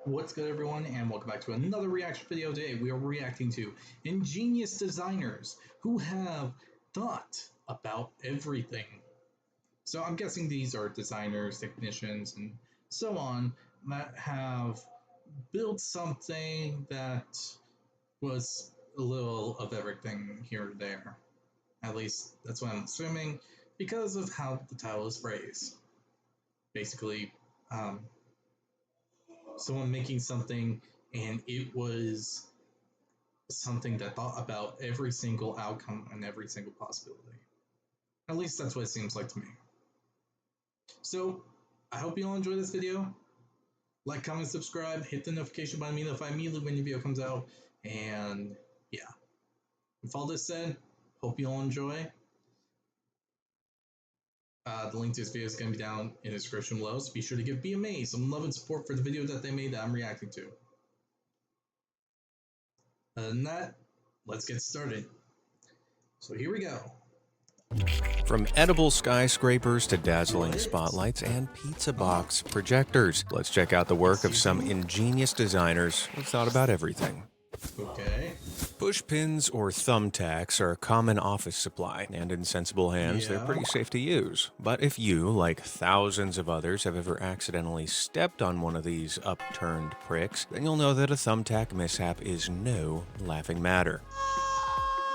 What's good, everyone, and welcome back to another reaction video. Today we are reacting to ingenious designers who have thought about everything. So I'm guessing these are designers, technicians, and so on that have built something that was a little of everything here or there. At least that's what I'm assuming because of how the title is phrased. Basically, someone making something and it was something that thought about every single outcome and every single possibility. At least that's what it seems like to me. So I hope you all enjoy this video. Like, comment, subscribe, hit the notification button to notify immediately when your video comes out. And yeah, with all this said, hope you all enjoy. The link to this video is going to be down in the description below, so be sure to give BMA some love and support for the video that they made that I'm reacting to. Other than that, let's get started. So here we go. From edible skyscrapers to dazzling spotlights and pizza box projectors, let's check out the work of some ingenious designers who thought about everything. Okay. Push pins or thumbtacks are a common office supply, and in sensible hands, they're pretty safe to use. But if you, like thousands of others, have ever accidentally stepped on one of these upturned pricks, then you'll know that a thumbtack mishap is no laughing matter.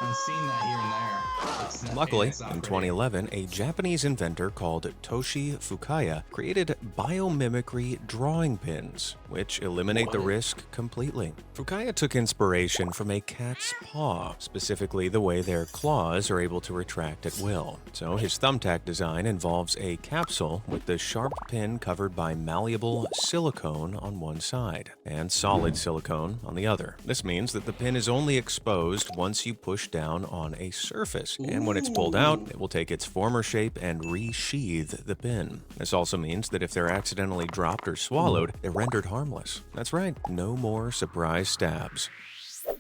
I've seen that here and there. Luckily, in 2011, a Japanese inventor called Toshi Fukaya created biomimicry drawing pins, which eliminate the risk completely. Fukaya took inspiration from a cat's paw, specifically the way their claws are able to retract at will. So his thumbtack design involves a capsule with the sharp pin covered by malleable silicone on one side and solid silicone on the other. This means that the pin is only exposed once you push down on a surface, and when it's pulled out, it will take its former shape and resheath the pin. This also means that if they're accidentally dropped or swallowed, they're rendered harmless. That's right, no more surprise stabs.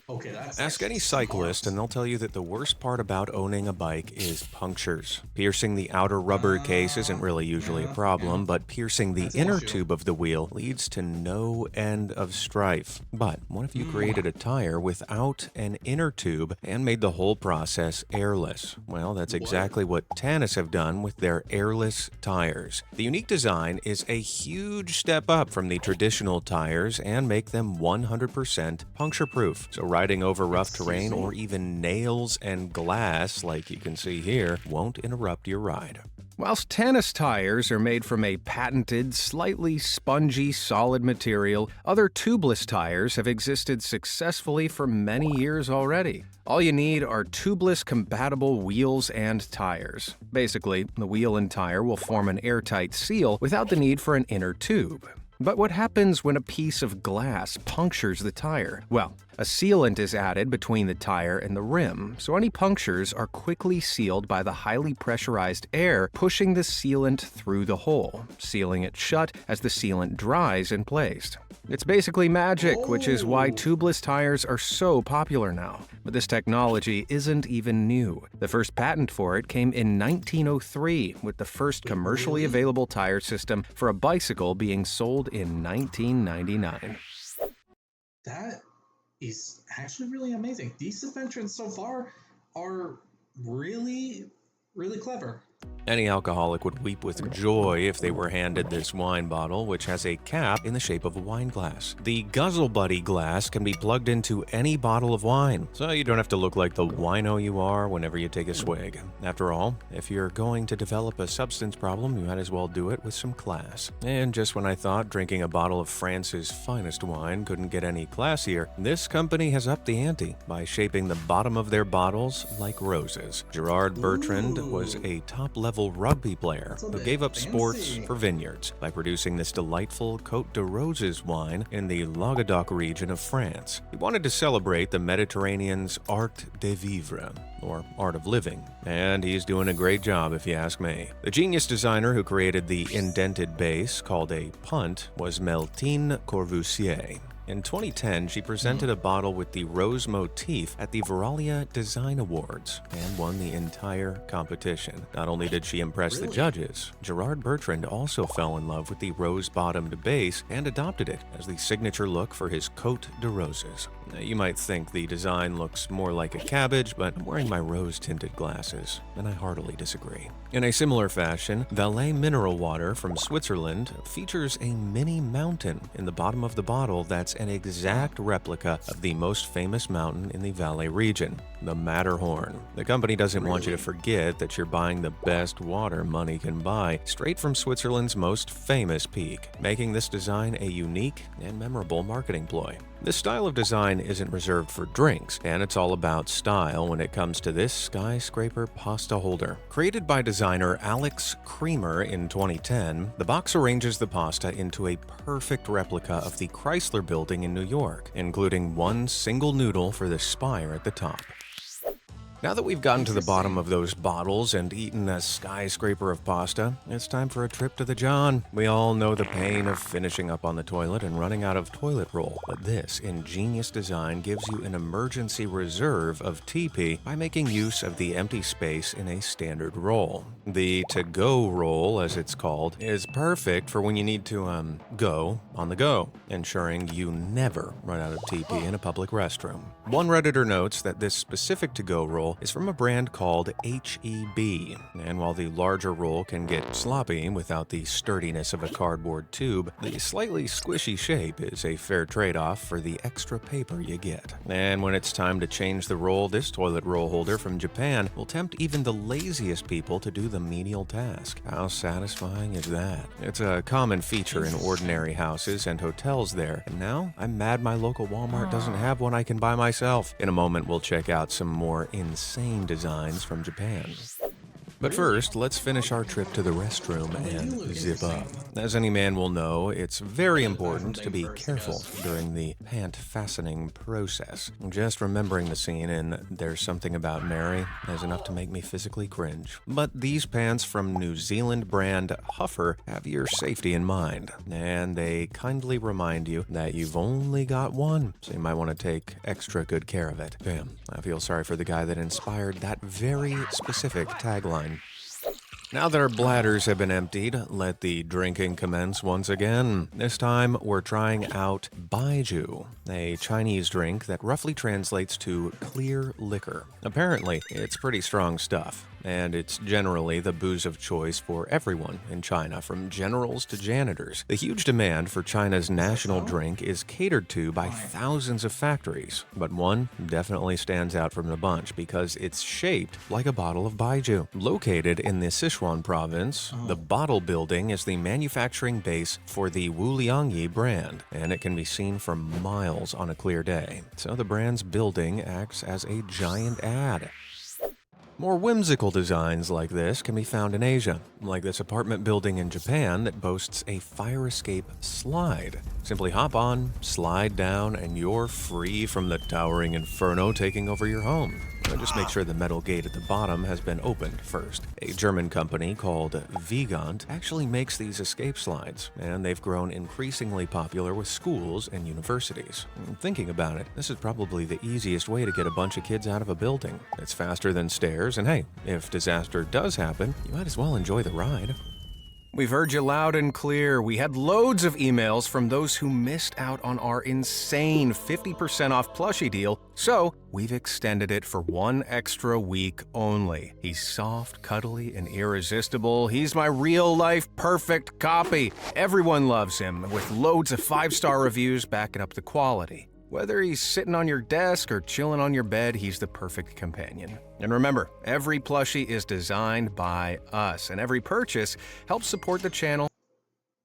Okay, Ask any cyclist and they'll tell you that the worst part about owning a bike is punctures. Piercing the outer rubber case isn't really usually a problem, but piercing the inner tube of the wheel leads to no end of strife. But what if you created a tire without an inner tube and made the whole process airless? Well, that's exactly what Tannis have done with their airless tires. The unique design is a huge step up from the traditional tires and make them 100% puncture-proof. So riding over rough terrain or even nails and glass, like you can see here, won't interrupt your ride. Whilst Tannis tires are made from a patented, slightly spongy, solid material, other tubeless tires have existed successfully for many years already. All you need are tubeless compatible wheels and tires. Basically, the wheel and tire will form an airtight seal without the need for an inner tube. But what happens when a piece of glass punctures the tire? Well, a sealant is added between the tire and the rim, so any punctures are quickly sealed by the highly pressurized air pushing the sealant through the hole, sealing it shut as the sealant dries in place. It's basically magic, which is why tubeless tires are so popular now. But this technology isn't even new. The first patent for it came in 1903, with the first commercially available tire system for a bicycle being sold in 1999. That is actually really amazing. These inventions so far are really, really clever. Any alcoholic would weep with joy if they were handed this wine bottle, which has a cap in the shape of a wine glass. The Guzzle Buddy glass can be plugged into any bottle of wine, so you don't have to look like the wino you are whenever you take a swig. After all, if you're going to develop a substance problem, you might as well do it with some class. And just when I thought drinking a bottle of France's finest wine couldn't get any classier, this company has upped the ante by shaping the bottom of their bottles like roses. Gerard Bertrand was a top-level rugby player who gave up sports for vineyards by producing this delightful Côte de Roses wine in the Languedoc region of France. He wanted to celebrate the Mediterranean's art de vivre, or art of living, and he's doing a great job if you ask me. The genius designer who created the indented base, called a punt, was Meltine Corvusier. In 2010, she presented a bottle with the rose motif at the Veralia Design Awards and won the entire competition. Not only did she impress the judges, Gerard Bertrand also fell in love with the rose-bottomed base and adopted it as the signature look for his Côte de Roses. Now, you might think the design looks more like a cabbage, but I'm wearing my rose-tinted glasses, and I heartily disagree. In a similar fashion, Valais mineral water from Switzerland features a mini mountain in the bottom of the bottle that's an exact replica of the most famous mountain in the Valais region, the Matterhorn. The company doesn't want you to forget that you're buying the best water money can buy, straight from Switzerland's most famous peak, making this design a unique and memorable marketing ploy. This style of design isn't reserved for drinks, and it's all about style when it comes to this skyscraper pasta holder. Created by designer Alex Creamer in 2010, the box arranges the pasta into a perfect replica of the Chrysler Building in New York, including one single noodle for the spire at the top. Now that we've gotten to the bottom of those bottles and eaten a skyscraper of pasta, it's time for a trip to the John. We all know the pain of finishing up on the toilet and running out of toilet roll, but this ingenious design gives you an emergency reserve of TP by making use of the empty space in a standard roll. The to-go roll, as it's called, is perfect for when you need to, go on the go, ensuring you never run out of TP in a public restroom. One Redditor notes that this specific to-go roll is from a brand called HEB, and while the larger roll can get sloppy without the sturdiness of a cardboard tube, the slightly squishy shape is a fair trade-off for the extra paper you get. And when it's time to change the roll, this toilet roll holder from Japan will tempt even the laziest people to do the menial task. How satisfying is that? It's a common feature in ordinary houses and hotels there, and now I'm mad my local Walmart doesn't have one I can buy myself. In a moment, we'll check out some more insane designs from Japan. But first, let's finish our trip to the restroom and zip up. As any man will know, it's very important to be careful during the pant fastening process. Just remembering the scene in There's Something About Mary is enough to make me physically cringe. But these pants from New Zealand brand Huffer have your safety in mind, and they kindly remind you that you've only got one, so you might want to take extra good care of it. Damn, I feel sorry for the guy that inspired that very specific tagline. Now that our bladders have been emptied, let the drinking commence once again. This time, we're trying out Baijiu, a Chinese drink that roughly translates to clear liquor. Apparently, it's pretty strong stuff, and it's generally the booze of choice for everyone in China, from generals to janitors. The huge demand for China's national drink is catered to by thousands of factories, but one definitely stands out from the bunch because it's shaped like a bottle of Baijiu. Located in the Sichuan province, the bottle building is the manufacturing base for the Wuliangyi brand, and it can be seen for miles on a clear day. So the brand's building acts as a giant ad. More whimsical designs like this can be found in Asia, like this apartment building in Japan that boasts a fire escape slide. Simply hop on, slide down, and you're free from the towering inferno taking over your home. Just make sure the metal gate at the bottom has been opened first. A German company called Vigant actually makes these escape slides, and they've grown increasingly popular with schools and universities. Thinking about it, this is probably the easiest way to get a bunch of kids out of a building. It's faster than stairs, and hey, if disaster does happen, you might as well enjoy the ride. We've heard you loud and clear. We had loads of emails from those who missed out on our insane 50% off plushie deal, so we've extended it for one extra week only. He's soft, cuddly, and irresistible. He's my real-life perfect copy. Everyone loves him, with loads of 5-star reviews backing up the quality. Whether he's sitting on your desk or chilling on your bed, he's the perfect companion. And remember, every plushie is designed by us, and every purchase helps support the channel.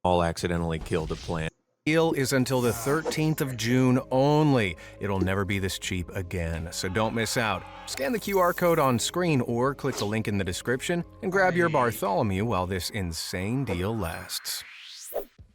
All accidentally killed a plant. Deal is until the 13th of June only. It'll never be this cheap again, so don't miss out. Scan the QR code on screen or click the link in the description and grab your Bartholomew while this insane deal lasts.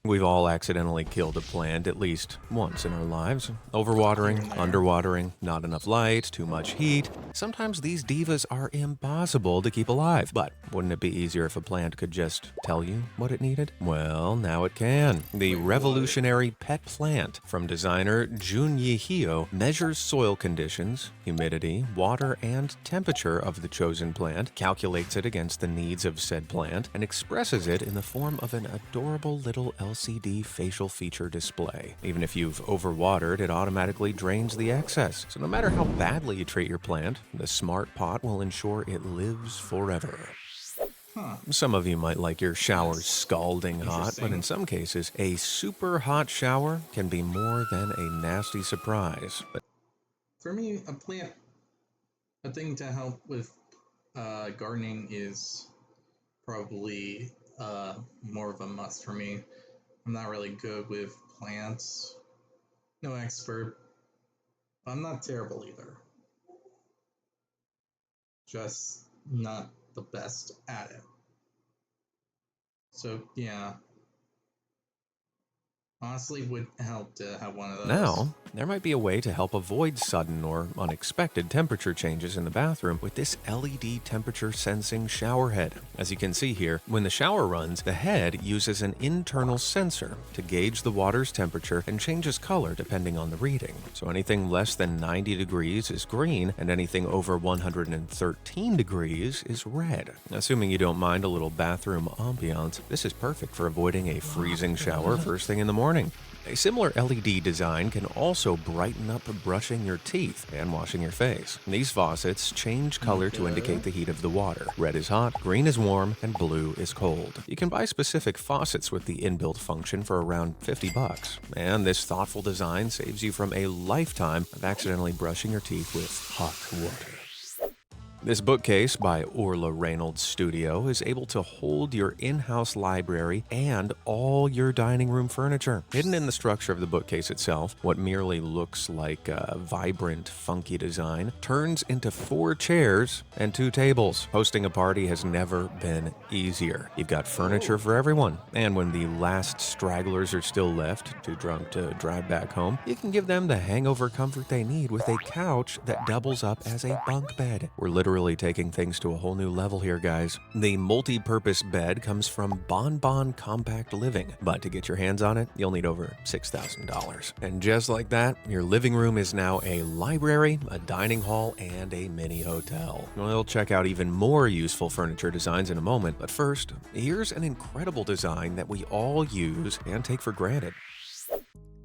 We've all accidentally killed a plant at least once in our lives. Overwatering, underwatering, not enough light, too much heat. Sometimes these divas are impossible to keep alive. But wouldn't it be easier if a plant could just tell you what it needed? Well, now it can. The revolutionary pet plant from designer Junyi Hyo measures soil conditions, humidity, water, and temperature of the chosen plant, calculates it against the needs of said plant, and expresses it in the form of an adorable little LCD facial feature display. Even if you've overwatered, it automatically drains the excess. So no matter how badly you treat your plant, the smart pot will ensure it lives forever. Some of you might like your showers scalding hot, but in some cases, a super hot shower can be more than a nasty surprise. For me, a thing to help with gardening is probably more of a must for me. I'm not really good with plants, no expert, but I'm not terrible either. Just not the best at it. So yeah, honestly, would help to have one of those. Now, there might be a way to help avoid sudden or unexpected temperature changes in the bathroom with this LED temperature sensing shower head. As you can see here, when the shower runs, the head uses an internal sensor to gauge the water's temperature and changes color depending on the reading. So anything less than 90 degrees is green, and anything over 113 degrees is red. Assuming you don't mind a little bathroom ambiance, this is perfect for avoiding a freezing shower first thing in the morning. A similar LED design can also brighten up brushing your teeth and washing your face. These faucets change color to indicate the heat of the water. Red is hot, green is warm, and blue is cold. You can buy specific faucets with the inbuilt function for around $50, and this thoughtful design saves you from a lifetime of accidentally brushing your teeth with hot water. This bookcase by Orla Reynolds Studio is able to hold your in-house library and all your dining room furniture. Hidden in the structure of the bookcase itself, what merely looks like a vibrant, funky design turns into 4 chairs and 2 tables. Hosting a party has never been easier. You've got furniture for everyone, and when the last stragglers are still left, too drunk to drive back home, you can give them the hangover comfort they need with a couch that doubles up as a bunk bed. We're literally taking things to a whole new level here, guys. The multi-purpose bed comes from Bon Bon Compact Living, but to get your hands on it, you'll need over $6,000. And just like that, your living room is now a library, a dining hall, and a mini hotel. We'll check out even more useful furniture designs in a moment, but first, here's an incredible design that we all use and take for granted.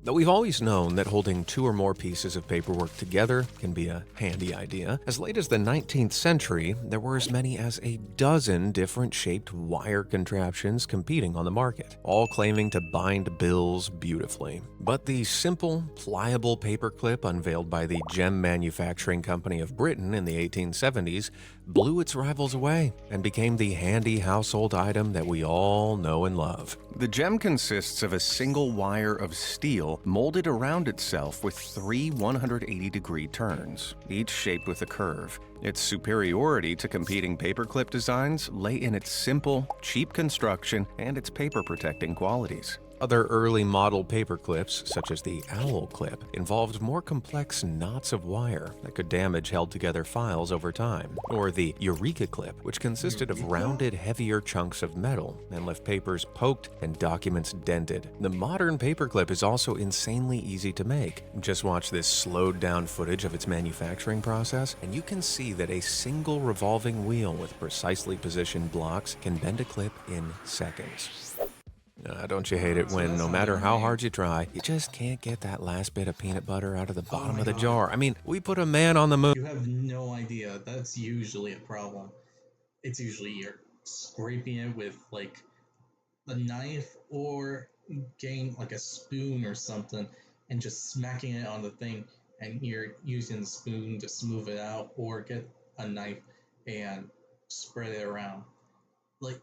Though we've always known that holding 2 or more pieces of paperwork together can be a handy idea, as late as the 19th century, there were as many as a dozen different shaped wire contraptions competing on the market, all claiming to bind bills beautifully. But the simple, pliable paperclip unveiled by the Gem Manufacturing Company of Britain in the 1870s blew its rivals away and became the handy household item that we all know and love. The gem consists of a single wire of steel molded around itself with 3 180-degree turns, each shaped with a curve. Its superiority to competing paperclip designs lay in its simple, cheap construction and its paper-protecting qualities. Other early model paperclips, such as the Owl Clip, involved more complex knots of wire that could damage held-together files over time, or the Eureka Clip, which consisted of rounded, heavier chunks of metal and left papers poked and documents dented. The modern paperclip is also insanely easy to make. Just watch this slowed-down footage of its manufacturing process, and you can see that a single revolving wheel with precisely positioned blocks can bend a clip in seconds. Don't you hate it when, no matter how hard you try, you just can't get that last bit of peanut butter out of the bottom of the jar? I mean, we put a man on the moon. You have no idea. That's usually a problem. It's usually you're scraping it with like a knife or getting like a spoon or something and just smacking it on the thing, and you're using the spoon to smooth it out or get a knife and spread it around. Like,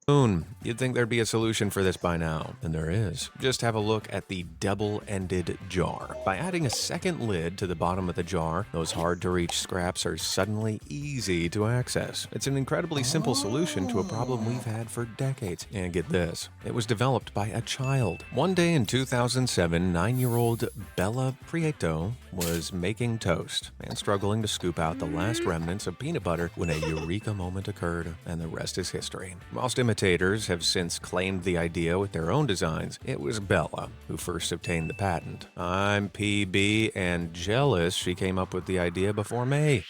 You'd think there'd be a solution for this by now, and there is. Just have a look at the double-ended jar. By adding a second lid to the bottom of the jar, those hard-to-reach scraps are suddenly easy to access. It's an incredibly simple solution to a problem we've had for decades. And get this, it was developed by a child. One day in 2007, 9-year-old Bella Prieto was making toast and struggling to scoop out the last remnants of peanut butter when a eureka moment occurred, and the rest is history. Whilst imitators have since claimed the idea with their own designs, it was Bella who first obtained the patent. I'm PB and jealous she came up with the idea before me.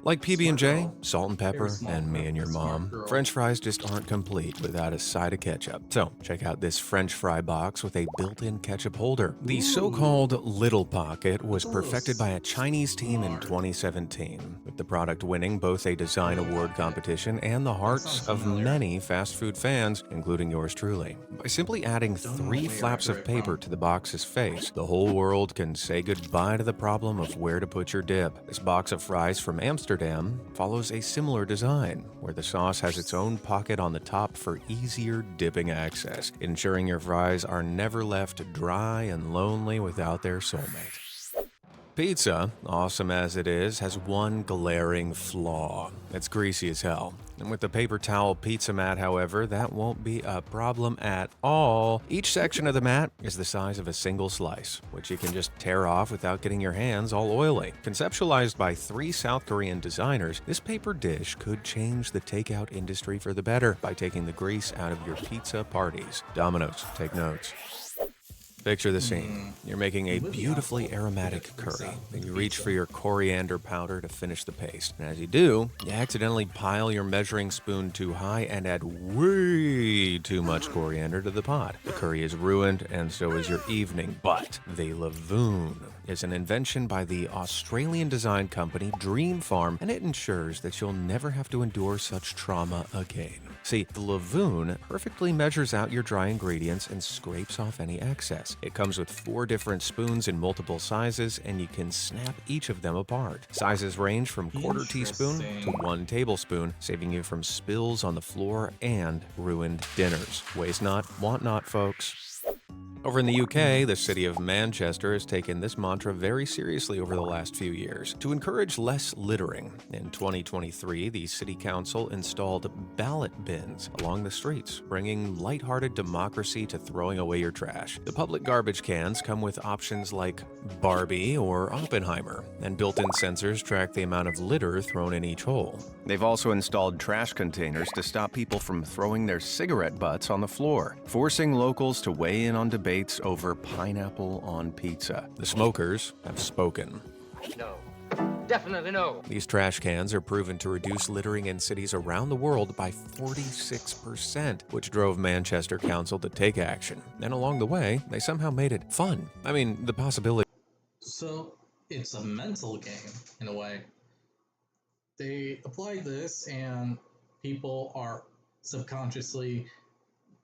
Like PB&J, salt and pepper, and me and your mom, French fries just aren't complete without a side of ketchup. So check out this French fry box with a built-in ketchup holder. The so-called Little Pocket was perfected by a Chinese team in 2017, with the product winning both a design award competition and the hearts of many fast food fans, including yours truly. By simply adding 3 flaps of paper to the box's face, the whole world can say goodbye to the problem of where to put your dip. This box of fries from Amsterdam follows a similar design, where the sauce has its own pocket on the top for easier dipping access, ensuring your fries are never left dry and lonely without their soulmate. Pizza, awesome as it is, has one glaring flaw. It's greasy as hell. And with the paper towel pizza mat, however, that won't be a problem at all. Each section of the mat is the size of a single slice, which you can just tear off without getting your hands all oily. Conceptualized by 3 South Korean designers, this paper dish could change the takeout industry for the better by taking the grease out of your pizza parties. Domino's, take notes. Picture the scene. You're making a beautifully aromatic curry, and you reach for your coriander powder to finish the paste. And as you do, you accidentally pile your measuring spoon too high and add way too much coriander to the pot. The curry is ruined, and so is your evening. But the Lavoon is an invention by the Australian design company Dream Farm, and it ensures that you'll never have to endure such trauma again. See, the Lavoon perfectly measures out your dry ingredients and scrapes off any excess. It comes with 4 different spoons in multiple sizes, and you can snap each of them apart. Sizes range from quarter teaspoon to 1 tablespoon, saving you from spills on the floor and ruined dinners. Waste not, want not, folks. Over in the UK, the city of Manchester has taken this mantra very seriously over the last few years. To encourage less littering, in 2023, the city council installed ballot bins along the streets, bringing lighthearted democracy to throwing away your trash. The public garbage cans come with options like Barbie or Oppenheimer, and built-in sensors track the amount of litter thrown in each hole. They've also installed trash containers to stop people from throwing their cigarette butts on the floor, forcing locals to weigh in on debates over pineapple on pizza. The smokers have spoken. No. Definitely no. These trash cans are proven to reduce littering in cities around the world by 46%, which drove Manchester Council to take action. And along the way, they somehow made it fun. I mean, the possibility. So it's a mental game in a way. They apply this, and people are subconsciously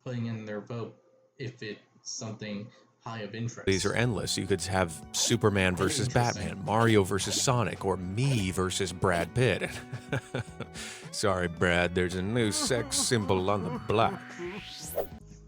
putting in their vote if it's something high of interest. These are endless. You could have Superman versus Batman, Mario versus Sonic, or me versus Brad Pitt. Sorry, Brad, there's a new sex symbol on the block.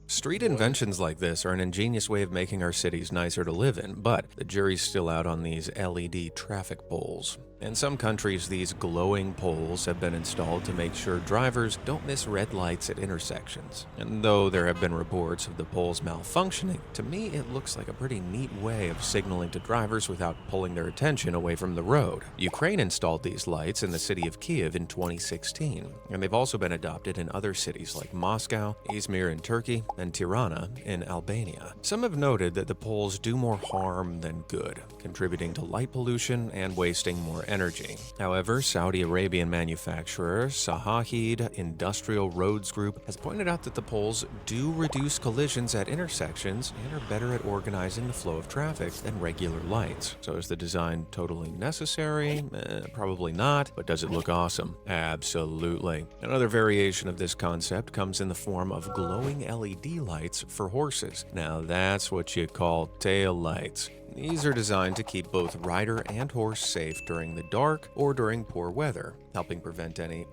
Street inventions like this are an ingenious way of making our cities nicer to live in, but the jury's still out on these LED traffic poles. In some countries, these glowing poles have been installed to make sure drivers don't miss red lights at intersections. And though there have been reports of the poles malfunctioning, to me it looks like a pretty neat way of signaling to drivers without pulling their attention away from the road. Ukraine installed these lights in the city of Kiev in 2016, and they've also been adopted in other cities like Moscow, Izmir in Turkey, and Tirana in Albania. Some have noted that the poles do more harm than good, contributing to light pollution and wasting more energy. However, Saudi Arabian manufacturer Sahahid Industrial Roads Group has pointed out that the poles do reduce collisions at intersections and are better at organizing the flow of traffic than regular lights. So is the design totally necessary? Probably not, but does it look awesome? Absolutely. Another variation of this concept comes in the form of glowing LED lights for horses. Now that's what you call tail lights. These are designed to keep both rider and horse safe during the dark or during poor weather. helping prevent any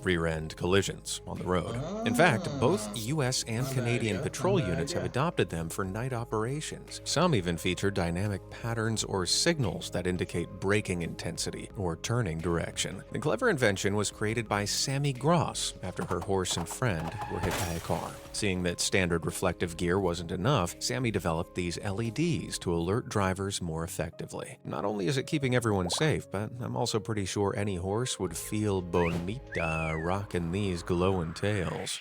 rear-end collisions on the road. In fact, both U.S. and Canadian patrol units have adopted them for night operations. Some even feature dynamic patterns or signals that indicate braking intensity or turning direction. The clever invention was created by Sammy Gross after her horse and friend were hit by a car. Seeing that standard reflective gear wasn't enough, Sammy developed these LEDs to alert drivers more effectively. Not only is it keeping everyone safe, but I'm also pretty sure any horse would feel bonita rocking these glowing tails.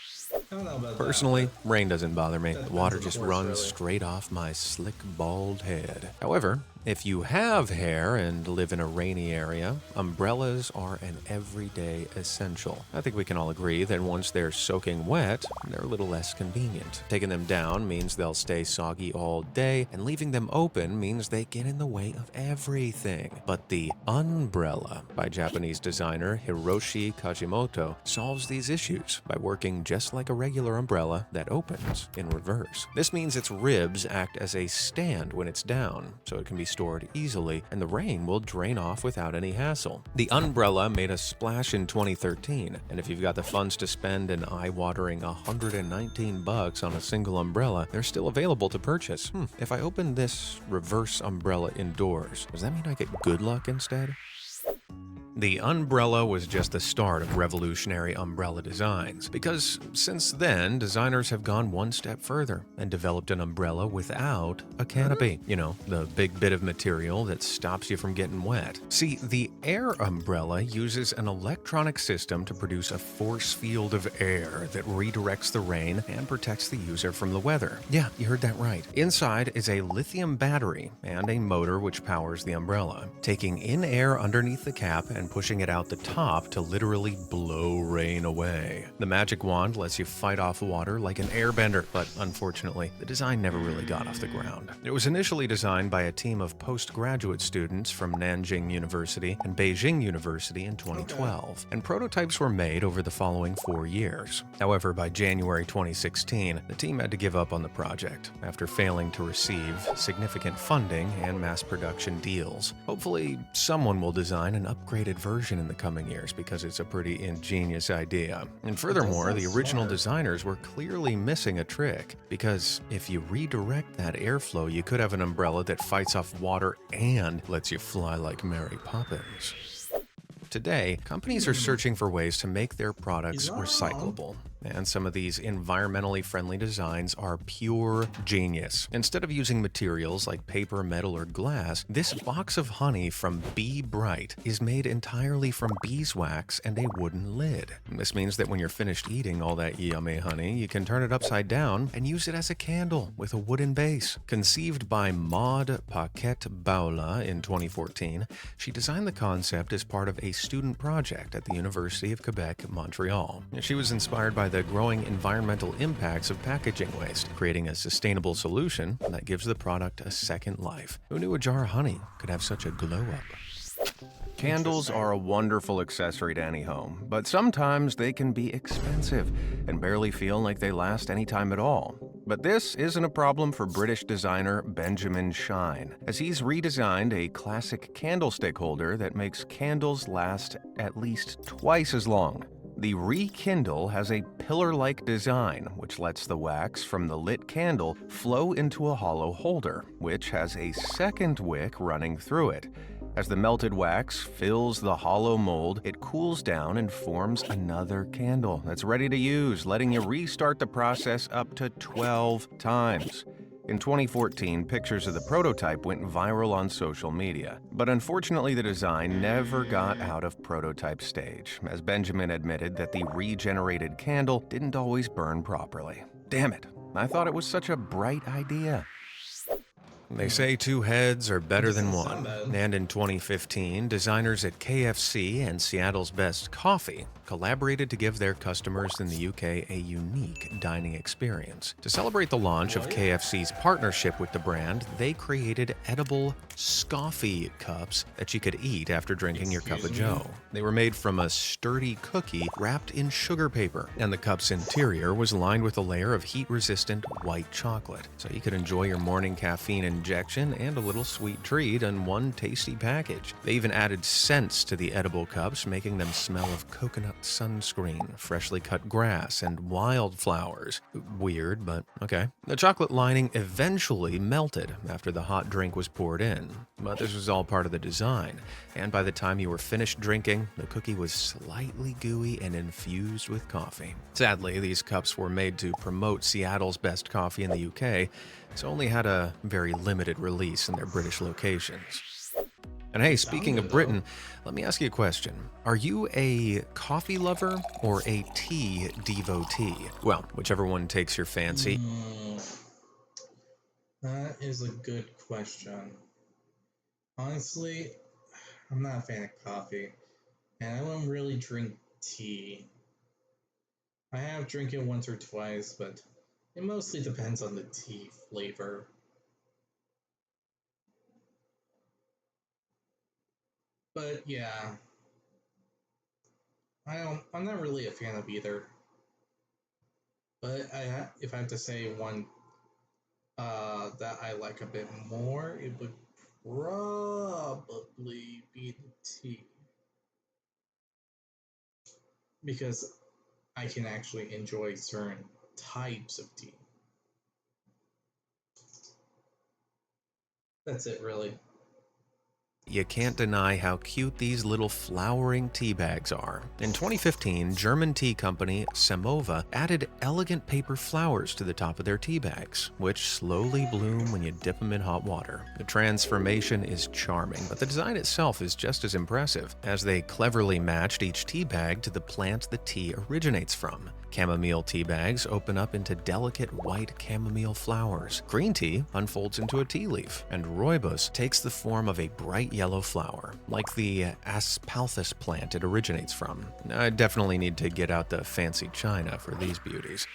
Personally, rain doesn't bother me. The water just runs straight off my slick, bald head. However, if you have hair and live in a rainy area, umbrellas are an everyday essential. I think we can all agree that once they're soaking wet, they're a little less convenient. Taking them down means they'll stay soggy all day, and leaving them open means they get in the way of everything. But the umbrella by Japanese designer Hiroshi Kajimoto solves these issues by working just like a regular umbrella that opens in reverse. This means its ribs act as a stand when it's down, so it can be stored easily, and the rain will drain off without any hassle. The umbrella made a splash in 2013, and if you've got the funds to spend an eye-watering $119 on a single umbrella, they're still available to purchase. If I open this reverse umbrella indoors, does that mean I get good luck instead? The umbrella was just the start of revolutionary umbrella designs, because since then, designers have gone one step further and developed an umbrella without a canopy. You know, the big bit of material that stops you from getting wet. See, the air umbrella uses an electronic system to produce a force field of air that redirects the rain and protects the user from the weather. Yeah, you heard that right. Inside is a lithium battery and a motor which powers the umbrella, taking in air underneath the cap and pushing it out the top to literally blow rain away. The magic wand lets you fight off water like an airbender, but unfortunately, the design never really got off the ground. It was initially designed by a team of postgraduate students from Nanjing University and Beijing University in 2012, and prototypes were made over the following 4 years. However, by January 2016, the team had to give up on the project after failing to receive significant funding and mass production deals. Hopefully, someone will design an upgraded version in the coming years because it's a pretty ingenious idea. And furthermore, the original designers were clearly missing a trick, because if you redirect that airflow, you could have an umbrella that fights off water and lets you fly like Mary Poppins. Today, companies are searching for ways to make their products recyclable. And some of these environmentally friendly designs are pure genius. Instead of using materials like paper, metal, or glass, this box of honey from Bee Bright is made entirely from beeswax and a wooden lid. This means that when you're finished eating all that yummy honey, you can turn it upside down and use it as a candle with a wooden base. Conceived by Maud Paquette Baula in 2014, she designed the concept as part of a student project at the University of Quebec, Montreal. She was inspired by the growing environmental impacts of packaging waste, creating a sustainable solution that gives the product a second life. Who knew a jar of honey could have such a glow-up? Candles are a wonderful accessory to any home, but sometimes they can be expensive and barely feel like they last any time at all. But this isn't a problem for British designer Benjamin Shine, as he's redesigned a classic candlestick holder that makes candles last at least twice as long. The Rekindle has a pillar-like design, which lets the wax from the lit candle flow into a hollow holder, which has a second wick running through it. As the melted wax fills the hollow mold, it cools down and forms another candle that's ready to use, letting you restart the process up to 12 times. In 2014, pictures of the prototype went viral on social media, but unfortunately the design never got out of prototype stage, as Benjamin admitted that the regenerated candle didn't always burn properly. Damn it, I thought it was such a bright idea. They say two heads are better than one, and in 2015, designers at KFC and Seattle's Best Coffee collaborated to give their customers in the UK a unique dining experience. To celebrate the launch of KFC's partnership with the brand, they created edible scoffy cups that you could eat after drinking your cup of joe. They were made from a sturdy cookie wrapped in sugar paper, and the cup's interior was lined with a layer of heat-resistant white chocolate, so you could enjoy your morning caffeine injection and a little sweet treat in one tasty package. They even added scents to the edible cups, making them smell of coconut sunscreen, freshly cut grass, and wildflowers. Weird, but okay. The chocolate lining eventually melted after the hot drink was poured in, but this was all part of the design, and by the time you were finished drinking, the cookie was slightly gooey and infused with coffee. Sadly, these cups were made to promote Seattle's best coffee in the UK, so only had a very limited release in their British locations. And hey, speaking of Britain, let me ask you a question. Are you a coffee lover or a tea devotee? Well, whichever one takes your fancy. That is a good question. Honestly, I'm not a fan of coffee, and I don't really drink tea. I have drank it once or twice, but it mostly depends on the tea flavor. But yeah, I'm not really a fan of either. But if I have to say one that I like a bit more, it would probably be the tea. Because I can actually enjoy certain types of tea. That's it, really. You can't deny how cute these little flowering tea bags are. In 2015, German tea company Semova added elegant paper flowers to the top of their tea bags, which slowly bloom when you dip them in hot water. The transformation is charming, but the design itself is just as impressive, as they cleverly matched each tea bag to the plant the tea originates from. Chamomile tea bags open up into delicate white chamomile flowers. Green tea unfolds into a tea leaf, and rooibos takes the form of a bright yellow flower, like the asphalthus plant it originates from. I definitely need to get out the fancy china for these beauties.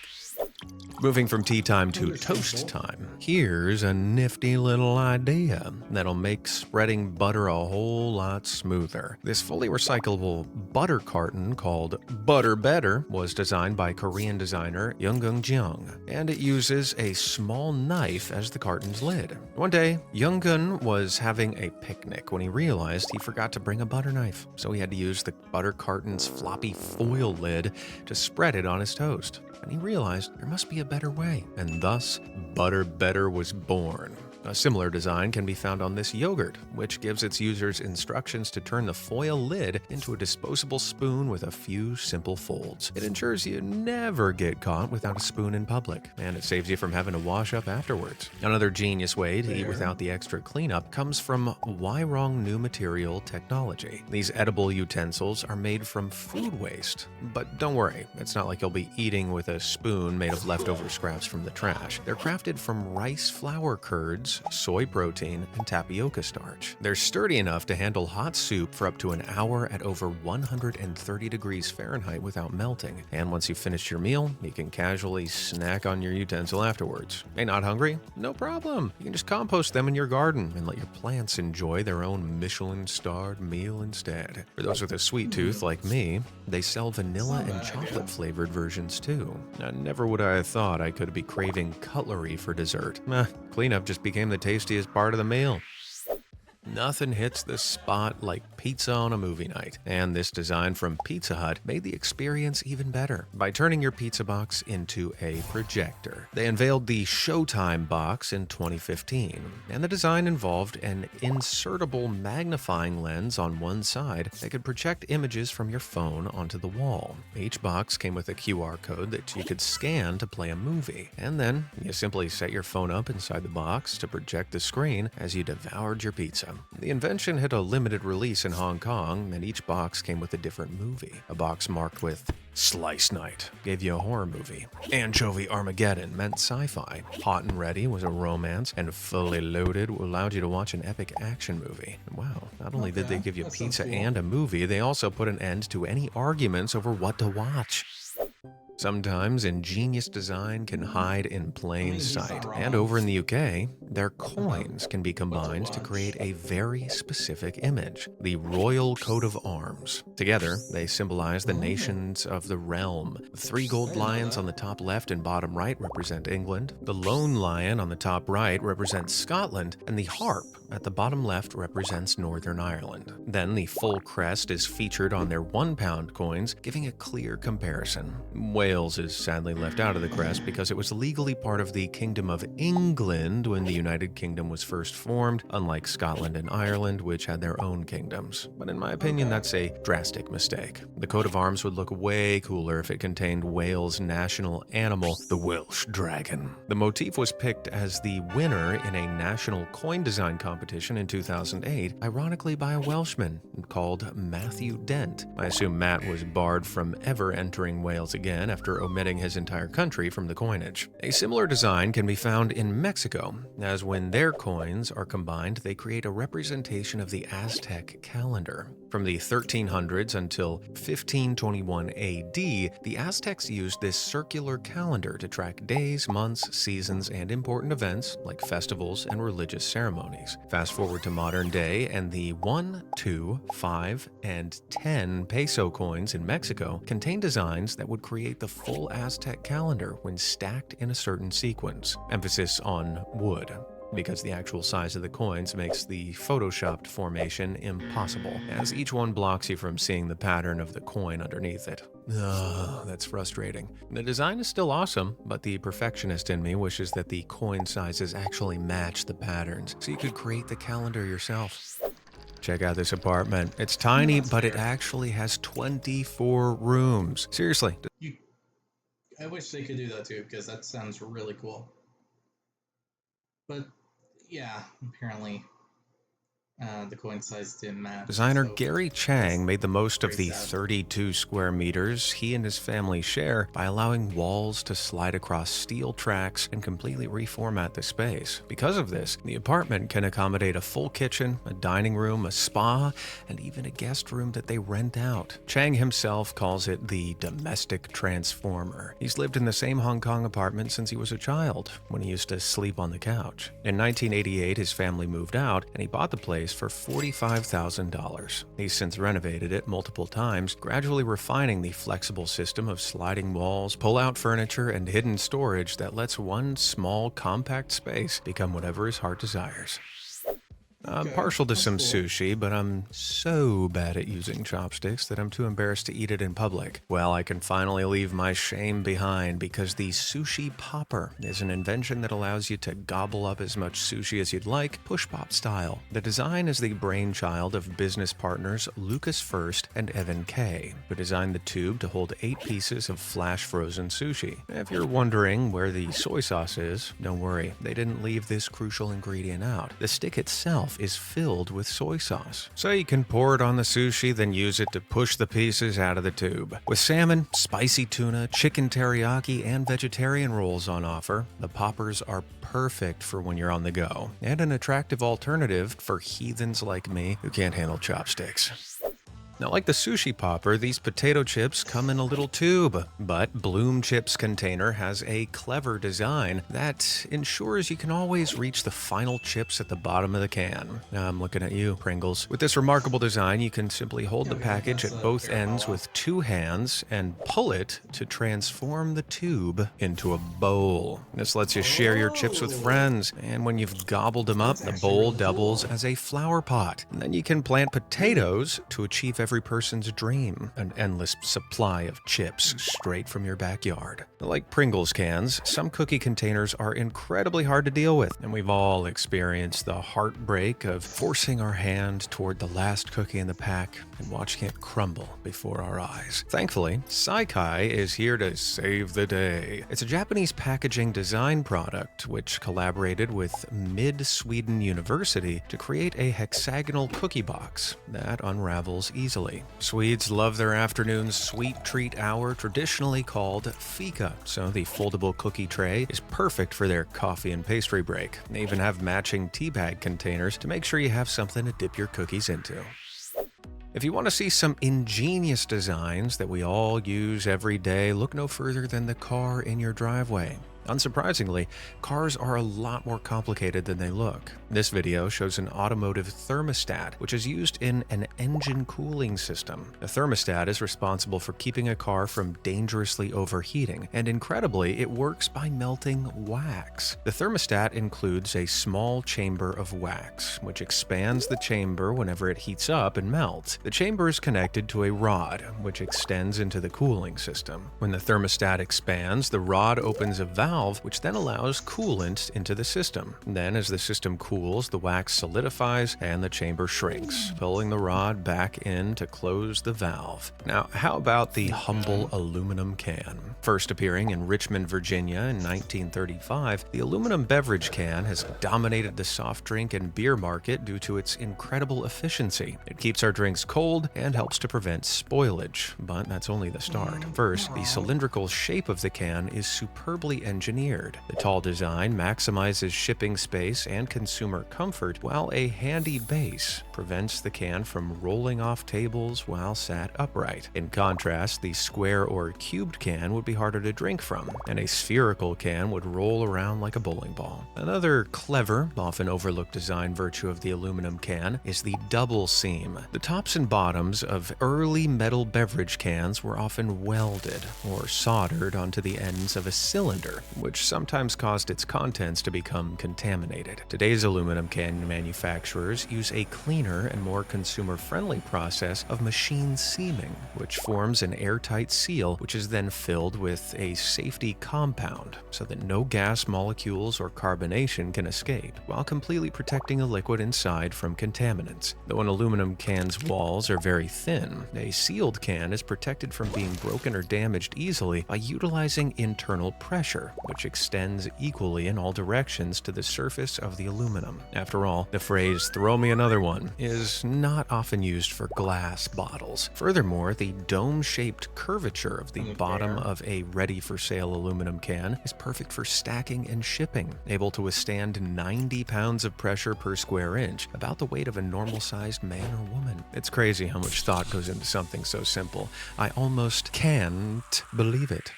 Moving from tea time to toast time, here's a nifty little idea that'll make spreading butter a whole lot smoother. This fully recyclable butter carton called Butter Better was designed by Korean designer Jung, and it uses a small knife as the carton's lid. One day, Jung was having a picnic when he realized he forgot to bring a butter knife, so he had to use the butter carton's floppy foil lid to spread it on his toast. And he realized there must be a better way, and thus Butter Better was born. A similar design can be found on this yogurt, which gives its users instructions to turn the foil lid into a disposable spoon with a few simple folds. It ensures you never get caught without a spoon in public, and it saves you from having to wash up afterwards. Another genius way to eat without the extra cleanup comes from Why Wrong New Material technology. These edible utensils are made from food waste, but don't worry, it's not like you'll be eating with a spoon made of leftover scraps from the trash. They're crafted from rice flour curds, soy protein, and tapioca starch. They're sturdy enough to handle hot soup for up to an hour at over 130 degrees Fahrenheit without melting. And once you've finished your meal, you can casually snack on your utensil afterwards. Hey, not hungry? No problem. You can just compost them in your garden and let your plants enjoy their own Michelin-starred meal instead. For those with a sweet tooth like me, they sell vanilla and chocolate-flavored versions too. Never would I have thought I could be craving cutlery for dessert. Cleanup just became the tastiest part of the meal. Nothing hits the spot like pizza on a movie night, and this design from Pizza Hut made the experience even better by turning your pizza box into a projector. They unveiled the Showtime box in 2015, and the design involved an insertable magnifying lens on one side that could project images from your phone onto the wall. Each box came with a QR code that you could scan to play a movie, and then you simply set your phone up inside the box to project the screen as you devoured your pizza. The invention had a limited release in Hong Kong, and each box came with a different movie. A box marked with Slice Night gave you a horror movie. Anchovy Armageddon meant sci-fi. Hot and Ready was a romance, and Fully Loaded allowed you to watch an epic action movie. Wow, not only did they give you pizza and a movie, they also put an end to any arguments over what to watch. Sometimes ingenious design can hide in plain sight, and over in the UK, their coins can be combined to create a very specific image, the Royal Coat of Arms. Together, they symbolize the nations of the realm. The 3 gold lions on the top left and bottom right represent England, the lone lion on the top right represents Scotland, and the harp at the bottom left represents Northern Ireland. Then the full crest is featured on their £1 coins, giving a clear comparison. Wales is sadly left out of the crest because it was legally part of the Kingdom of England when the United Kingdom was first formed, unlike Scotland and Ireland, which had their own kingdoms. But in my opinion, that's a drastic mistake. The coat of arms would look way cooler if it contained Wales' national animal, the Welsh dragon. The motif was picked as the winner in a national coin design competition in 2008, ironically by a Welshman called Matthew Dent. I assume Matt was barred from ever entering Wales again after omitting his entire country from the coinage. A similar design can be found in Mexico, as when their coins are combined, they create a representation of the Aztec calendar. From the 1300s until 1521 AD, the Aztecs used this circular calendar to track days, months, seasons, and important events like festivals and religious ceremonies. Fast forward to modern day, and the 1, 2, 5, and 10 peso coins in Mexico contain designs that would create the full Aztec calendar when stacked in a certain sequence. Emphasis on wood, because the actual size of the coins makes the photoshopped formation impossible, as each one blocks you from seeing the pattern of the coin underneath it. Ugh, that's frustrating. The design is still awesome, but the perfectionist in me wishes that the coin sizes actually match the patterns, so you could create the calendar yourself. Check out this apartment. It's tiny, but it actually has 24 rooms. Seriously. I wish they could do that too, because that sounds really cool. But yeah, apparently the coin size didn't match. Designer so Gary Chang made the most of the 32 square meters he and his family share by allowing walls to slide across steel tracks and completely reformat the space. Because of this, the apartment can accommodate a full kitchen, a dining room, a spa, and even a guest room that they rent out. Chang himself calls it the domestic transformer. He's lived in the same Hong Kong apartment since he was a child, when he used to sleep on the couch. In 1988, his family moved out, and he bought the place for $45,000. He's since renovated it multiple times, gradually refining the flexible system of sliding walls, pull-out furniture, and hidden storage that lets one small, compact space become whatever his heart desires. I'm partial to some sushi, but I'm so bad at using chopsticks that I'm too embarrassed to eat it in public. Well, I can finally leave my shame behind because the sushi popper is an invention that allows you to gobble up as much sushi as you'd like, push-pop style. The design is the brainchild of business partners Lucas First and Evan Kay, who designed the tube to hold 8 pieces of flash-frozen sushi. If you're wondering where the soy sauce is, don't worry, they didn't leave this crucial ingredient out. The stick itself is filled with soy sauce. So you can pour it on the sushi, then use it to push the pieces out of the tube. With salmon, spicy tuna, chicken teriyaki, and vegetarian rolls on offer, the poppers are perfect for when you're on the go, and an attractive alternative for heathens like me who can't handle chopsticks. Now, like the sushi popper, these potato chips come in a little tube, but Bloom Chips container has a clever design that ensures you can always reach the final chips at the bottom of the can. Now, I'm looking at you, Pringles. With this remarkable design, you can simply hold the package at both ends with 2 hands and pull it to transform the tube into a bowl. This lets you share your chips with friends, and when you've gobbled them up, the bowl doubles as a flower pot. And then you can plant potatoes to achieve every every person's dream, an endless supply of chips straight from your backyard. Like Pringles cans, some cookie containers are incredibly hard to deal with, and we've all experienced the heartbreak of forcing our hand toward the last cookie in the pack and watching it crumble before our eyes. Thankfully, Saikai is here to save the day. It's a Japanese packaging design product which collaborated with Mid-Sweden University to create a hexagonal cookie box that unravels easily. Swedes love their afternoon's sweet treat hour, traditionally called fika, so the foldable cookie tray is perfect for their coffee and pastry break. They even have matching tea bag containers to make sure you have something to dip your cookies into. If you want to see some ingenious designs that we all use every day, look no further than the car in your driveway. Unsurprisingly, cars are a lot more complicated than they look. This video shows an automotive thermostat, which is used in an engine cooling system. The thermostat is responsible for keeping a car from dangerously overheating, and incredibly, it works by melting wax. The thermostat includes a small chamber of wax, which expands the chamber whenever it heats up and melts. The chamber is connected to a rod, which extends into the cooling system. When the thermostat expands, the rod opens a valve which then allows coolant into the system. Then, as the system cools, the wax solidifies and the chamber shrinks, pulling the rod back in to close the valve. Now, how about the humble aluminum can? First appearing in Richmond, Virginia in 1935, the aluminum beverage can has dominated the soft drink and beer market due to its incredible efficiency. It keeps our drinks cold and helps to prevent spoilage, but that's only the start. First, the cylindrical shape of the can is superbly engineered. The tall design maximizes shipping space and consumer comfort, while a handy base prevents the can from rolling off tables while sat upright. In contrast, the square or cubed can would be harder to drink from, and a spherical can would roll around like a bowling ball. Another clever, often overlooked design virtue of the aluminum can is the double seam. The tops and bottoms of early metal beverage cans were often welded or soldered onto the ends of a cylinder, which sometimes caused its contents to become contaminated. Today's aluminum can manufacturers use a cleaner and more consumer-friendly process of machine seaming, which forms an airtight seal, which is then filled with a safety compound so that no gas molecules or carbonation can escape, while completely protecting the liquid inside from contaminants. Though an aluminum can's walls are very thin, a sealed can is protected from being broken or damaged easily by utilizing internal pressure, which extends equally in all directions to the surface of the aluminum. After all, the phrase "throw me another one" is not often used for glass bottles. Furthermore, the dome-shaped curvature of the bottom of a ready-for-sale aluminum can is perfect for stacking and shipping, able to withstand 90 pounds of pressure per square inch, about the weight of a normal-sized man or woman. It's crazy how much thought goes into something so simple. I almost can't believe it.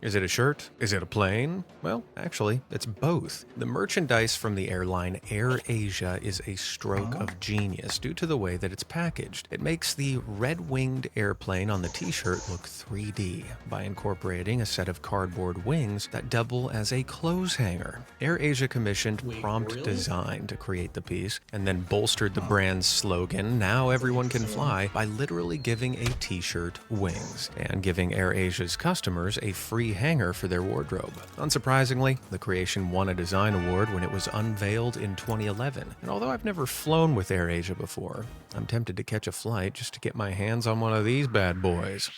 Is it a shirt? Is it a plane? Well, actually, it's both. The merchandise from the airline AirAsia is a stroke of genius due to the way that it's packaged. It makes the red-winged airplane on the t-shirt look 3D by incorporating a set of cardboard wings that double as a clothes hanger. AirAsia commissioned prompt design to create the piece and then bolstered the brand's slogan, "Now everyone can fly," by literally giving a t-shirt wings and giving AirAsia's customers a free hanger for their wardrobe. Unsurprisingly, the creation won a design award when it was unveiled in 2011. And although I've never flown with AirAsia before, I'm tempted to catch a flight just to get my hands on one of these bad boys.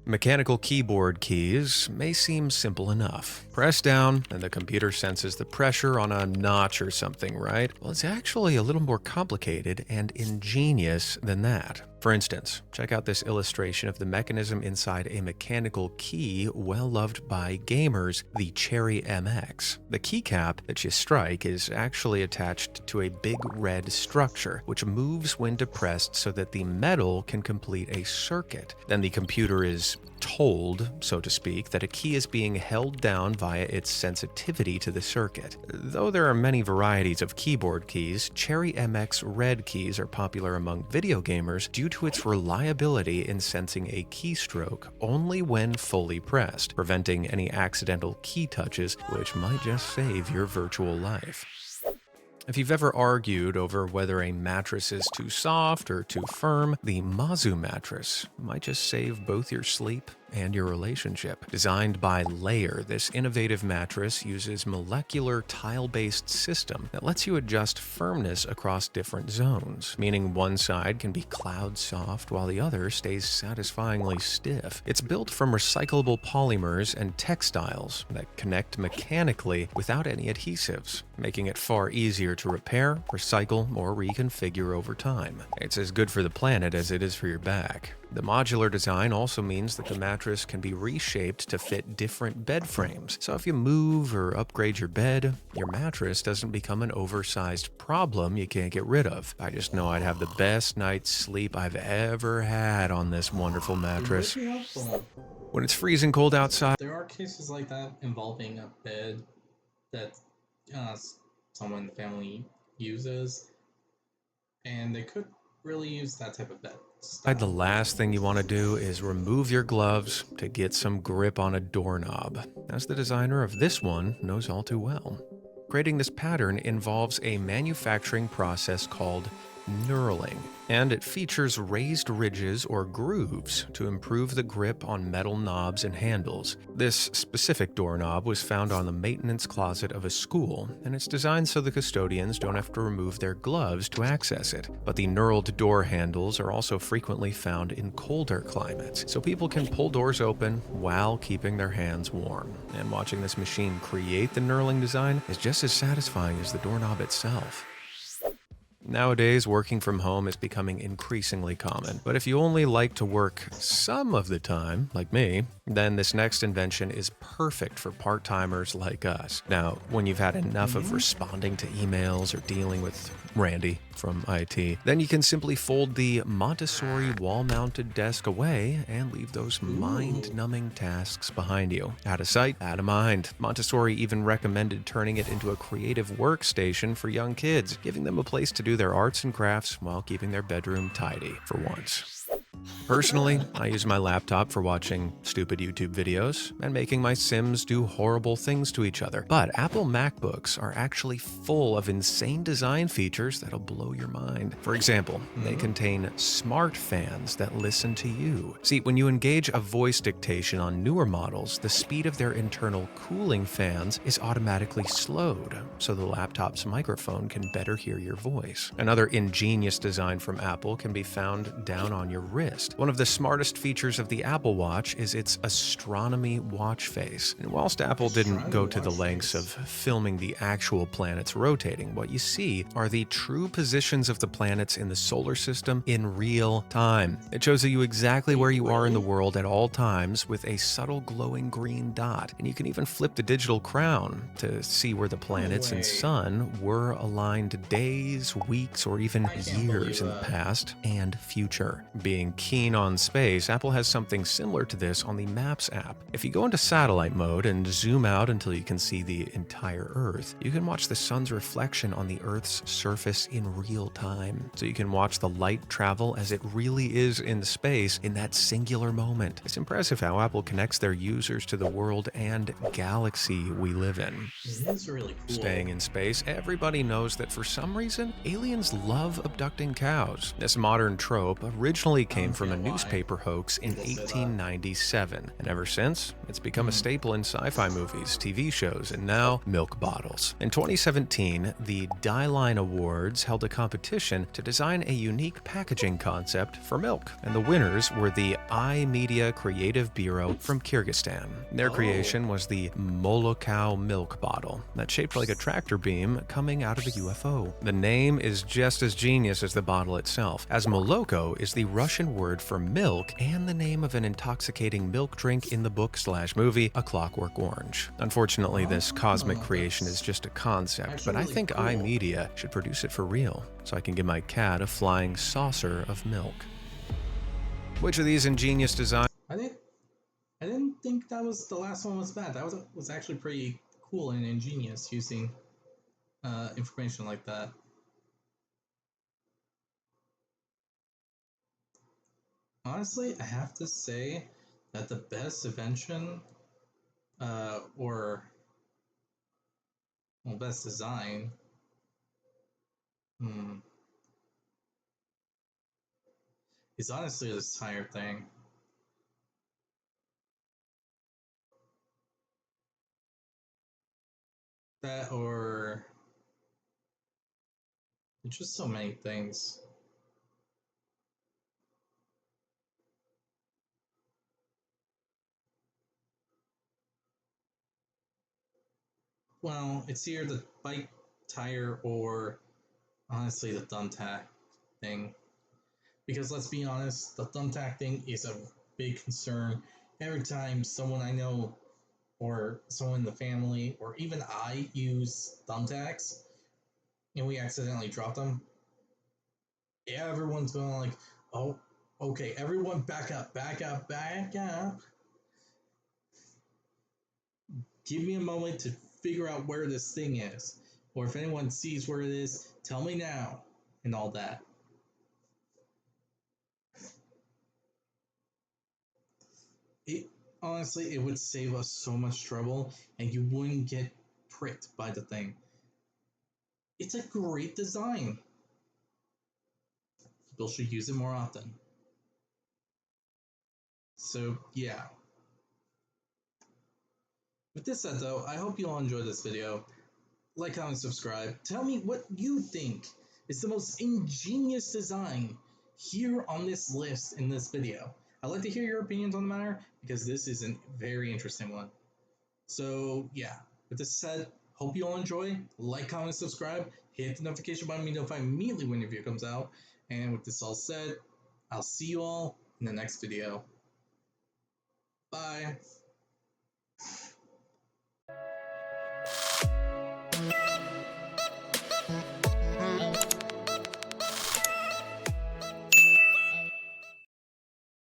Mechanical keyboard keys may seem simple enough. Press down, and the computer senses the pressure on a notch or something, right? Well, it's actually a little more complicated and ingenious than that. For instance, check out this illustration of the mechanism inside a mechanical key well loved by gamers, the Cherry MX. The keycap that you strike is actually attached to a big red structure, which moves when depressed so that the metal can complete a circuit. Then the computer is told, so to speak, that a key is being held down via its sensitivity to the circuit. Though there are many varieties of keyboard keys, Cherry MX red keys are popular among video gamers due to its reliability in sensing a keystroke only when fully pressed, preventing any accidental key touches, which might just save your virtual life. If you've ever argued over whether a mattress is too soft or too firm, the Mazu mattress might just save both your sleep and your relationship. Designed by Layer, this innovative mattress uses molecular tile-based system that lets you adjust firmness across different zones, meaning one side can be cloud soft while the other stays satisfyingly stiff. It's built from recyclable polymers and textiles that connect mechanically without any adhesives, making it far easier to repair, recycle, or reconfigure over time. It's as good for the planet as it is for your back. The modular design also means that the mattress can be reshaped to fit different bed frames. So if you move or upgrade your bed, your mattress doesn't become an oversized problem you can't get rid of. I just know I'd have the best night's sleep I've ever had on this wonderful mattress. When it's freezing cold outside, There are cases like that involving a bed that uh, someone in the family uses, and they could really use that type of bed. the last thing you want to do is remove your gloves to get some grip on a doorknob, as the designer of this one knows all too well. Creating this pattern involves a manufacturing process called knurling, and it features raised ridges or grooves to improve the grip on metal knobs and handles. This specific doorknob was found on the maintenance closet of a school, and it's designed so the custodians don't have to remove their gloves to access it. But the knurled door handles are also frequently found in colder climates, so people can pull doors open while keeping their hands warm. And watching this machine create the knurling design is just as satisfying as the doorknob itself. Nowadays, working from home is becoming increasingly common, but if you only like to work some of the time, like me, then this next invention is perfect for part-timers like us. Now, when you've had enough of responding to emails or dealing with Randy from IT, then you can simply fold the Montessori wall-mounted desk away and leave those mind-numbing tasks behind you. Out of sight, out of mind. Montessori even recommended turning it into a creative workstation for young kids, giving them a place to do their arts and crafts while keeping their bedroom tidy for once. Personally, I use my laptop for watching stupid YouTube videos and making my Sims do horrible things to each other. But Apple MacBooks are actually full of insane design features that'll blow your mind. For example, they contain smart fans that listen to you. See, when you engage a voice dictation on newer models, the speed of their internal cooling fans is automatically slowed, so the laptop's microphone can better hear your voice. Another ingenious design from Apple can be found down on your wrist. One of the smartest features of the Apple Watch is its astronomy watch face. And whilst Apple didn't go to the lengths of filming the actual planets rotating, what you see are the true positions of the planets in the solar system in real time. It shows you exactly where you are in the world at all times with a subtle glowing green dot. And you can even flip the digital crown to see where the planets and sun were aligned days, weeks, or even years in the past and future. Being keen on space, Apple has something similar to this on the Maps app. If you go into satellite mode and zoom out until you can see the entire Earth, you can watch the sun's reflection on the Earth's surface in real time. So you can watch the light travel as it really is in space in that singular moment. It's impressive how Apple connects their users to the world and galaxy we live in. It is really cool. Staying in space, everybody knows that for some reason, aliens love abducting cows. This modern trope originally came from a newspaper hoax in 1897, and ever since, it's become a staple in sci-fi movies, TV shows, and now milk bottles. In 2017, the Die-Line Awards held a competition to design a unique packaging concept for milk, and the winners were the iMedia Creative Bureau from Kyrgyzstan. Their creation was the Molokow milk bottle that's shaped like a tractor beam coming out of a UFO. The name is just as genius as the bottle itself, as Moloko is the Russian word for milk and the name of an intoxicating milk drink in the book/movie A Clockwork Orange. Unfortunately, this cosmic creation is just a concept, but I think iMedia should produce it for real, so I can give my cat a flying saucer of milk. Which of these ingenious designs? I didn't think that was the last one was bad. That was actually pretty cool and ingenious using information like that. Honestly, I have to say that the best invention, or well, best design, Hmm. It's honestly this tire thing. That or just so many things. Well, it's either the bike tire or honestly the thumbtack thing. Because let's be honest, the thumbtack thing is a big concern. Every time someone I know or someone in the family or even I use thumbtacks and we accidentally drop them, everyone's going like, oh, okay, everyone back up, back up, back up. Give me a moment to figure out where this thing is. Or if anyone sees where it is, tell me now, and all that. It honestly, it would save us so much trouble, and you wouldn't get pricked by the thing. It's a great design. People should use it more often. So yeah. With this said though, I hope you all enjoyed this video. Like, comment, subscribe. Tell me what you think is the most ingenious design here on this list in this video. I'd like to hear your opinions on the matter because this is a very interesting one. So yeah, with this said, hope you all enjoy. Like, comment, subscribe. Hit the notification button to be notified immediately when your video comes out. And with this all said, I'll see you all in the next video. Bye.